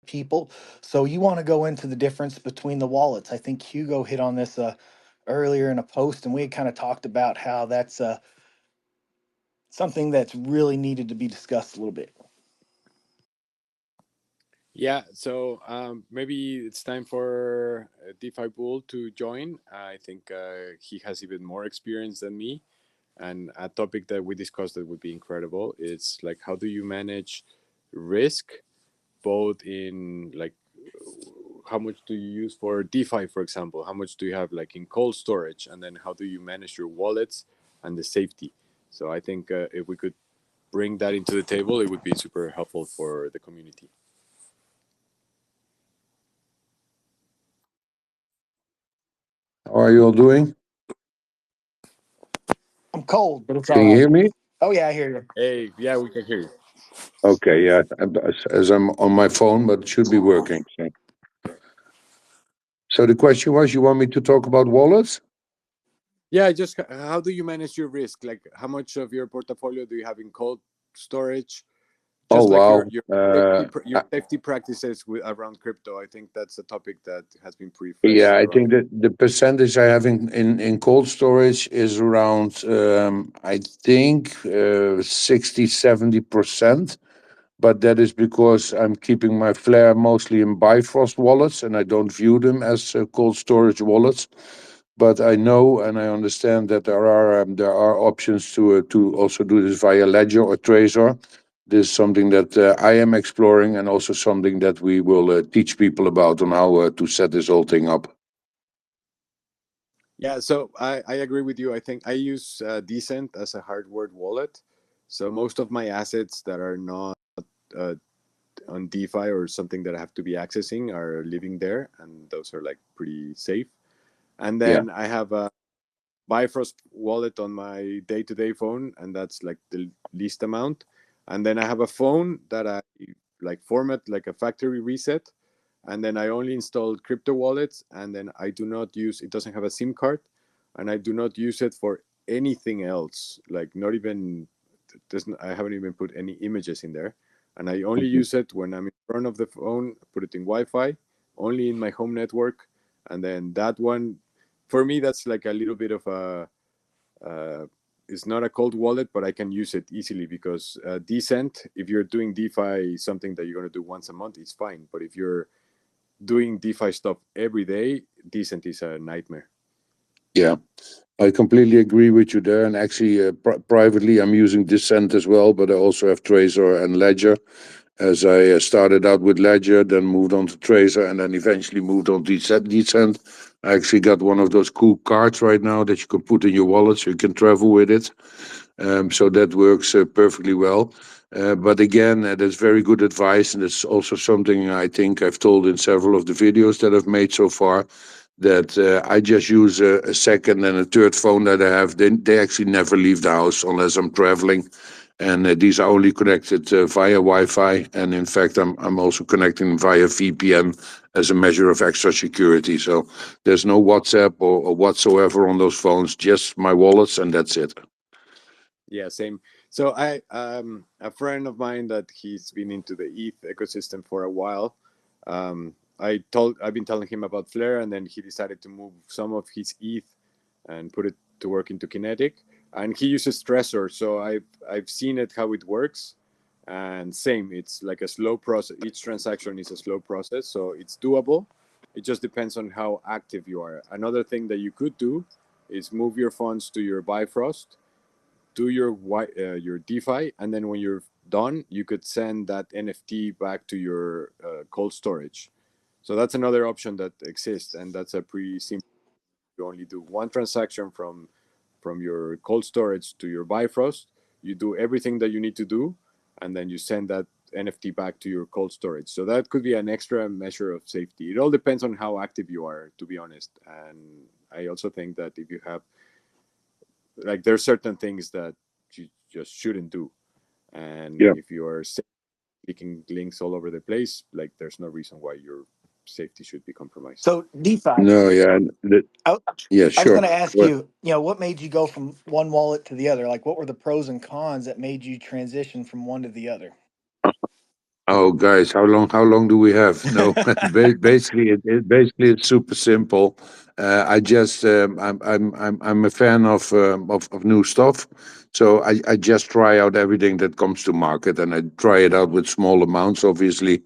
people. So you want to go into the difference between the wallets. I think Hugo hit on this earlier in a post, and we had kind of talked about how that's something that's really needed to be discussed a little bit. Yeah, so maybe it's time for DeFi Bull to join. I think he has even more experience than me. And a topic that we discussed that would be incredible is like how do you manage risk, both in like how much do you use for DeFi, for example? How much do you have like in cold storage? And then how do you manage your wallets and the safety? So I think if we could bring that into the table, it would be super helpful for the community. How are you all doing? I'm cold, but it's all Can you right. hear me? Oh yeah, I hear you. Hey, yeah, we can hear you. Okay, yeah. As I'm on my phone, but it should be working. So the question was, you want me to talk about wallets? Yeah, just how do you manage your risk? Like, how much of your portfolio do you have in cold storage? Oh Just like your wow. your your safety practices around crypto. I think that's a topic that has been pretty Yeah, fresh I around. think that the percentage I have in cold storage is around, I think, 60, 70%. But that is because I'm keeping my Flare mostly in Bifrost wallets and I don't view them as cold storage wallets. But I know and I understand that there are options to also do this via Ledger or Trezor. This is something that I am exploring and also something that we will teach people about on how to set this whole thing up. Yeah, so I agree with you. I think I use Decent as a hardware wallet. So most of my assets that are not uh, on DeFi or something that I have to be accessing are living there, and those are like pretty safe. And Yeah, then I have a Bifrost wallet on my day-to-day phone, and that's like the least amount. And then I have a phone that I like format like a factory reset, and then I only installed crypto wallets, and then I do not use it. Doesn't have a SIM card, and I do not use it for anything else. Like not even doesn't I haven't even put any images in there, and I only mhm, use it when I'm in front of the phone. Put it in Wi-Fi, only in my home network, and then that one for me that's like a little bit of a uh, it's not a cold wallet, but I can use it easily because Decent, if you're doing DeFi, something that you're going to do once a month, it's fine. But if you're doing DeFi stuff every day, Decent is a nightmare. yeah. I completely agree with you there. And actually, privately, I'm using Descent as well, but I also have Trezor and Ledger. As I started out with Ledger, then moved on to Trezor, and then eventually moved on to Descent. I actually got one of those cool cards right now that you can put in your wallet so you can travel with it. So that works perfectly well. But again, that's very good advice, and it's also something I think I've told in several of the videos that I've made so far. That I just use a second and a third phone that I have. They actually never leave the house unless I'm traveling, and these are only connected via Wi-Fi. And in fact, I'm also connecting via VPN as a measure of extra security. So there's no WhatsApp or whatsoever on those phones. Just my wallets, and that's it. Yeah, same. So I a friend of mine that he's been into the ETH ecosystem for a while. I've been telling him about Flare, and then he decided to move some of his ETH and put it to work into Kinetic. And he uses Stressor, so I've seen it how it works. And same, it's like a slow process. Each transaction is a slow process, so it's doable. It just depends on how active you are. Another thing that you could do is move your funds to your Bifrost, do your DeFi, and then when you're done, you could send that NFT back to your cold storage. So that's another option that exists, and that's a pretty simple. You only do one transaction from your cold storage to your Bifrost. You do everything that you need to do, and then you send that NFT back to your cold storage. So that could be an extra measure of safety. It all depends on how active you are, to be honest. And I also think that if you have like there's certain things that you just shouldn't do, and Yeah. if you are clicking links all over the place, like there's no reason why your safety should be compromised. So DeFi. No, yeah, I, yeah, I was sure. going to ask Well, you, what made you go from one wallet to the other? Like, what were the pros and cons that made you transition from one to the other? Oh, guys, how long do we have? No, basically, basically it's super simple. I just I'm a fan of new stuff, so I just try out everything that comes to market, and I try it out with small amounts, obviously.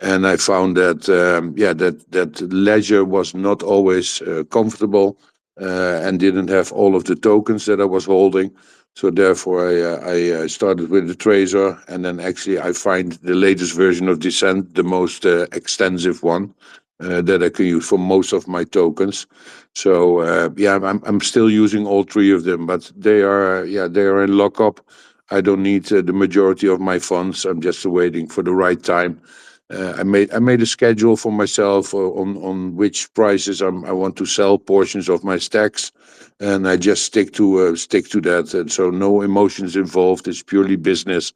And I found that that ledger was not always comfortable, and didn't have all of the tokens that I was holding. So therefore, I started with the Tracer, and then actually I find the latest version of Descent the most extensive one that I can use for most of my tokens. So yeah, I'm still using all three of them, but they are in lockup. I don't need the majority of my funds. I'm just waiting for the right time. I made a schedule for myself on which prices I want to sell portions of my stacks, and I just stick to that. And so no emotions involved. It's purely business.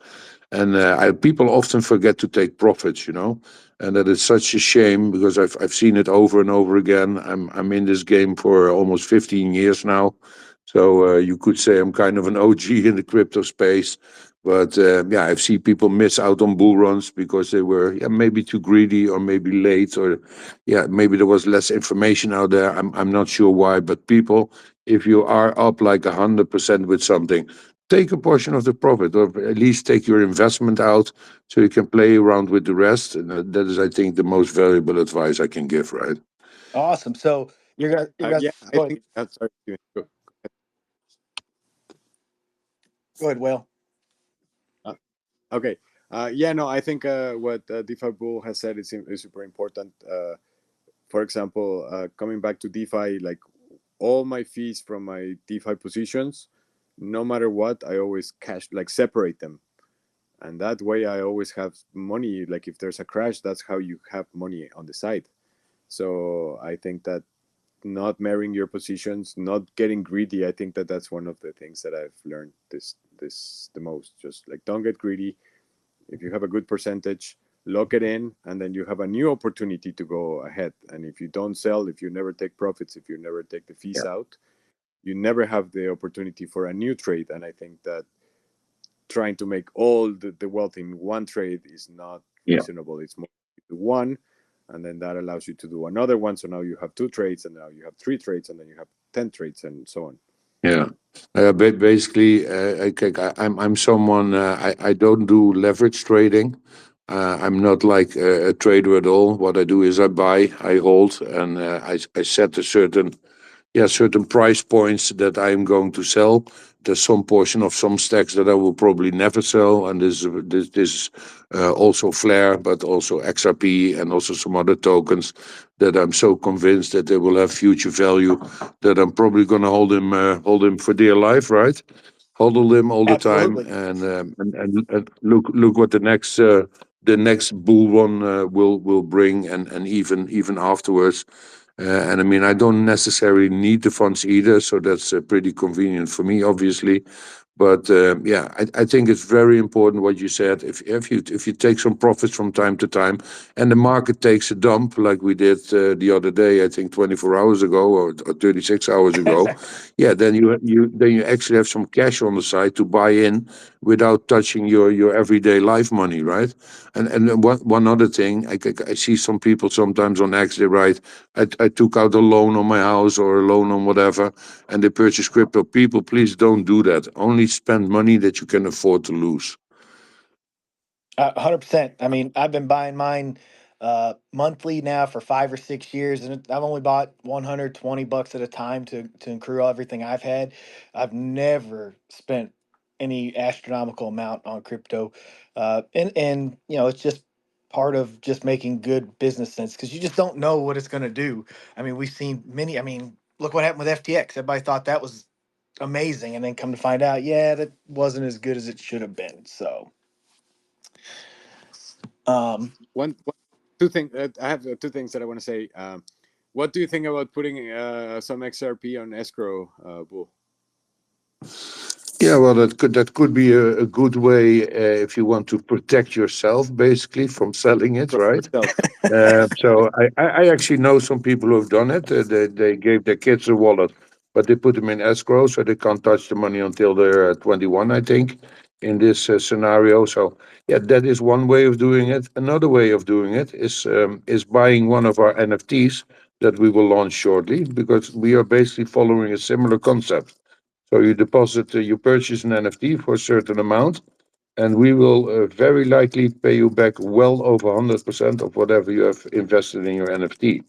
And people often forget to take profits, and that is such a shame because I've seen it over and over again. I'm in this game for almost 15 years now, so you could say I'm kind of an OG in the crypto space. But yeah, I've seen people miss out on bull runs because they were maybe too greedy or maybe late, or maybe there was less information out there. I'm not sure why, but people, if you are up like 100% with something, take a portion of the profit, or at least take your investment out so you can play around with the rest. And that is, I think, the most valuable advice I can give, right? Awesome. So you're gonna Yeah, I go ahead. think. Sorry, Steven, go. Go ahead, Will. Uh, okay. Yeah, no, I think what DeFi Bull has said is super important. For example, coming back to DeFi, like all my fees from my DeFi positions, no matter what, I always like separate them. And that way I always have money. Like if there's a crash, that's how you have money on the side. So I think that not marrying your positions, not getting greedy, I think that that's one of the things that I've learned this the most. Just like don't get greedy. If you have a good percentage, lock it in, and then you have a new opportunity to go ahead. And if you don't sell, if you never take profits, if you never take the fees out, you never have the opportunity for a new trade. And I think that trying to make all the wealth in one trade is not Yeah. reasonable. It's more to one, and then that allows you to do another one. So now you have two trades, and now you have three trades, and then you have 10 trades, and so on. Yeah. Basically, I'm someone, I don't do leverage trading. I'm not like a trader at all. What I do is I buy, I hold, and I set a certain price points that I am going to sell. There's some portion of some stacks that I will probably never sell, and this also Flare, but also XRP, and also some other tokens that I'm so convinced that they will have future value that I'm probably going to hold them for dear life, right? Hodl them all the time, Absolutely. and look what the next bull run will bring, and even afterwards. And I mean, I don't necessarily need the funds either, so that's pretty convenient for me, obviously. But yeah, I think it's very important what you said. If you take some profits from time to time, and the market takes a dump like we did the other day, I think 24 hours ago or 36 hours ago, yeah, then you actually have some cash on the side to buy in without touching your everyday life money, right? And then one other thing, I see some people sometimes on X, they write, I took out a loan on my house or a loan on whatever, and they purchase crypto. People, please don't do that. Only spend money that you can afford to lose. 100%. I mean, I've been buying mine monthly now for 5 or 6 years, and I've only bought $120 at a time to accrue everything I've had. I've never spent any astronomical amount on crypto, and it's just part of just making good business sense because you just don't know what it's going to do. I mean, we've seen many. I mean, look what happened with FTX. Everybody thought that was amazing, and then come to find out, yeah, that wasn't as good as it should have been. So. Um, Two things. I have two things that I want to say. What do you think about putting some XRP on escrow, Bull? Yeah, well, that could be a good way if you want to protect yourself, basically, from selling it, From right? yourself. So I actually know some people who have done it. They gave their kids a wallet, but they put them in escrow, so they can't touch the money until they're 21, I think. in this scenario. So yeah, that is one way of doing it. Another way of doing it is buying one of our NFTs that we will launch shortly, because we are basically following a similar concept. So you deposit, you purchase an NFT for a certain amount, and we will very likely pay you back well over 100% of whatever you have invested in your NFT.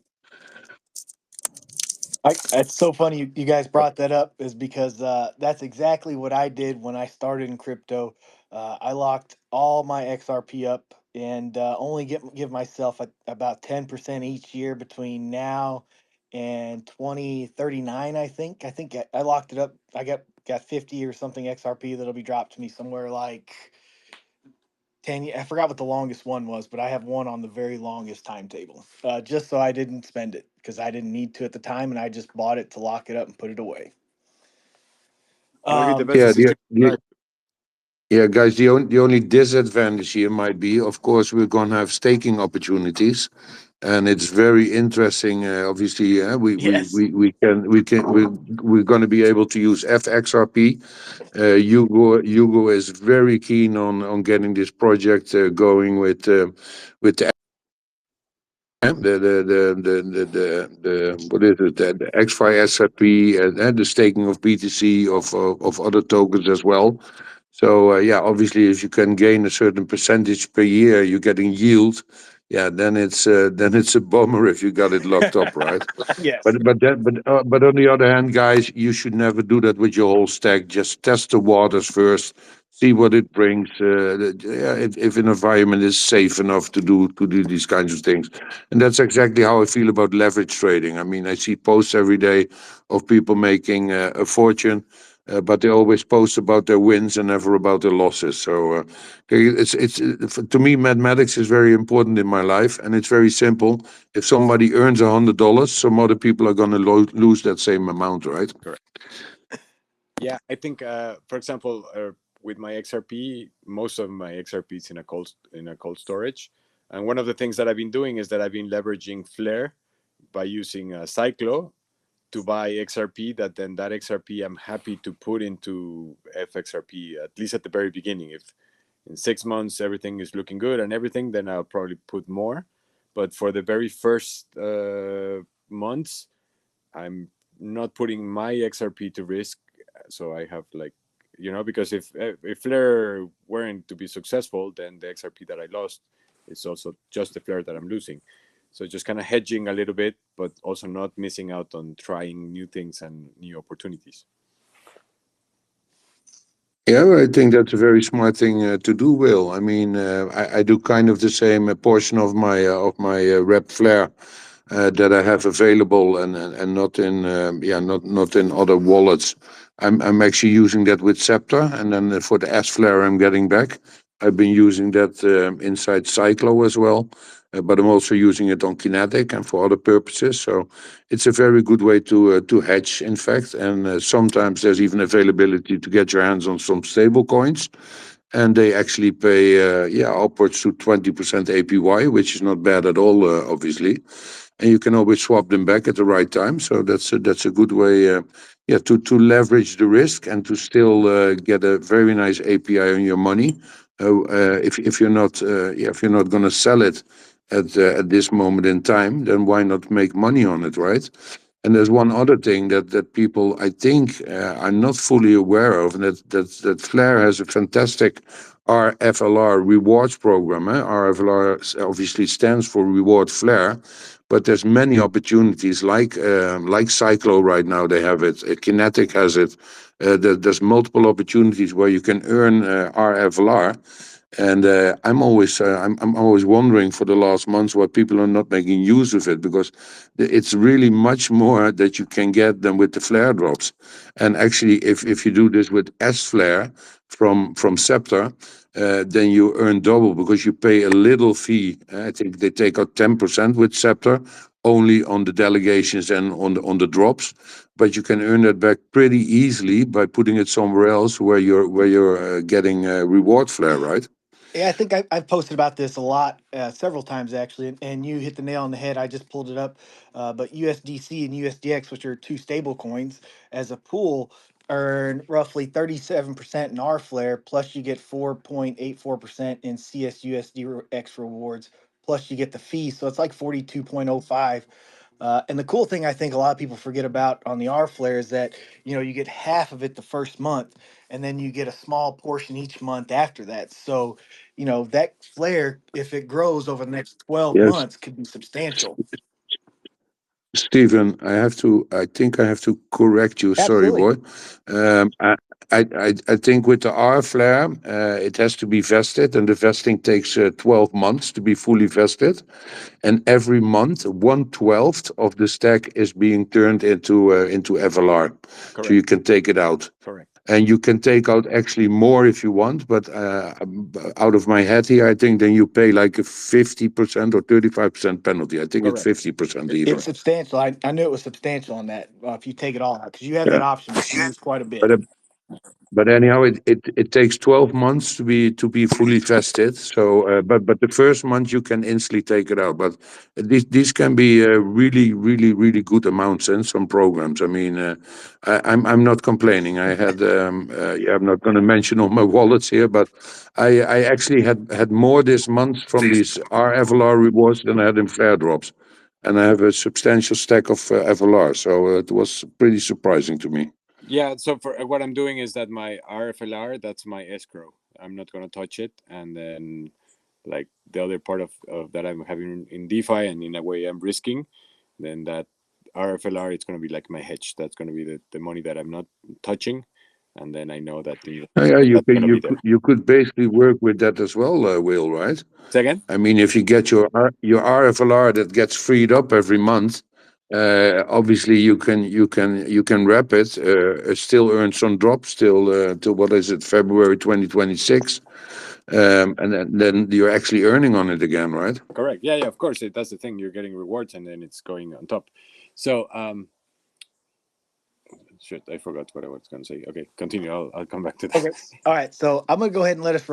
It's so funny you guys brought that up, is because that's exactly what I did when I started in crypto. I locked all my XRP up and only give myself about 10% each year between now and 2039. I locked it up. I got 50 or something XRP that'll be dropped to me somewhere like 10 years. I forgot what the longest one was, but I have one on the very longest timetable, just so I didn't spend it because I didn't need to at the time, and I just bought it to lock it up and put it away. Maybe the Um, best Yeah, decision in life. yeah, guys. The only disadvantage here might be, of course, we're gonna have staking opportunities, and it's very interesting. Obviously, yes. we're going to be able to use FXRP. Hugo is very keen on getting this project going with the what is it, the XY SRP, and the staking of BTC of other tokens as well. So yeah, obviously, if you can gain a certain percentage per year, you're getting yield. Yeah, then it's a bummer if you got it locked up, right? Yes. But on the other hand, guys, you should never do that with your whole stack. Just test the waters first, see what it brings. Yeah, if an environment is safe enough to do these kinds of things, and that's exactly how I feel about leverage trading. I mean, I see posts every day of people making a fortune, but they always post about their wins and never about their losses. So to me, mathematics is very important in my life, and it's very simple. If somebody earns $100, some other people are going to lose that same amount, right? Correct. Yeah, I think, for example, with my XRP, most of my XRP is in a cold storage, and one of the things that I've been doing is that I've been leveraging Flare by using Cyclo to buy XRP. That XRP I'm happy to put into FXRP, at least at the very beginning. If in 6 months everything is looking good and everything, then I'll probably put more. But for the very first months, I'm not putting my XRP to risk. So I have, like, because if Flare weren't to be successful, then the XRP that I lost is also just the Flare that I'm losing. So just kind of hedging a little bit, but also not missing out on trying new things and new opportunities. Yeah, well, I think that's a very smart thing to do, Will. I mean, I do kind of the same portion of my rep flare that I have available, and not in yeah, not in other wallets. I'm actually using that with Scepter, and then for the S flare I'm getting back, I've been using that inside Cyclo as well. But I'm also using it on Kinetic and for other purposes. So it's a very good way to hedge, in fact. And sometimes there's even availability to get your hands on some stable coins, and they actually pay yeah, upwards to 20% APY, which is not bad at all, obviously. And you can always swap them back at the right time. So that's a good way, yeah, to leverage the risk and to still get a very nice API on your money. If you're not yeah, if you're not going to sell it at this moment in time, then why not make money on it, right? And there's one other thing that people, I think, are not fully aware of, and that Flare has a fantastic RFLR rewards program. RFLR obviously stands for Reward Flare, but there's many opportunities like Cyclo right now. They have it. Kinetic has it. There's multiple opportunities where you can earn RFLR, and I'm always wondering for the last months why people are not making use of it, because it's really much more that you can get than with the flare drops. And actually, if you do this with S flare from Scepter, then you earn double because you pay a little fee. I think they take out 10% with Scepter only on the delegations and on the drops, but you can earn that back pretty easily by putting it somewhere else where you're getting reward flare, right? Yeah, I think I've posted about this a lot, several times actually, and you hit the nail on the head. I just pulled it up, but USDC and USDX, which are two stable coins, as a pool, earn roughly 37% in R Flare, plus you get 4.84% in CSUSD rewards, plus you get the fee. So it's like 42.05. And the cool thing I think a lot of people forget about on the R Flare is that, you know, you get half of it the first month, and then you get a small portion each month after that. So, you know, that flare, if it grows over the next 12 Yes. months, could be substantial. Stephen, I think I have to correct you. Sorry, Absolutely. boy. Um, I, I think with the R flare, it has to be vested, and the vesting takes 12 months to be fully vested. And every month, 1/12 of the stack is being turned into FLR, so Correct. you can take it out. Correct. And you can take out actually more if you want, but out of my head here, I think then you pay like a 50% or 35% penalty. I think it's Correct. 50% It's even. It's substantial. I knew it was substantial on that. If you take it all out, because you have Yeah. that option, but you lose quite a bit. But anyhow, it takes 12 months to be fully vested. So, but the first month you can instantly take it out. But these can be really good amounts in some programs. I mean, I'm not complaining. I had yeah, I'm not going to mention all my wallets here, but I actually had more this month from these RFLR rewards than I had in flare drops, and I have a substantial stack of FLR. So it was pretty surprising to me. Yeah, so for what I'm doing is that my RFLR, that's my escrow. I'm not going to touch it. And then like the other part of that I'm having in DeFi, and in a way I'm risking, then that RFLR, it's going to be like my hedge. That's going to be the money that I'm not touching. And then I know that Yeah, that's going to be there. you could basically work with that as well, Will, right? Say again? I mean, if you get your RFLR that gets freed up every month, obviously you can wrap it, still earn some drops till what is it, February 2026, and then you're actually earning on it again, right? Correct. Yeah, of course. That's the thing. You're getting rewards and then it's going on top. So, shit, I forgot what I was going to say. Okay, continue. I'll come back to that. Okay. All right. So I'm gonna go ahead and let us roll.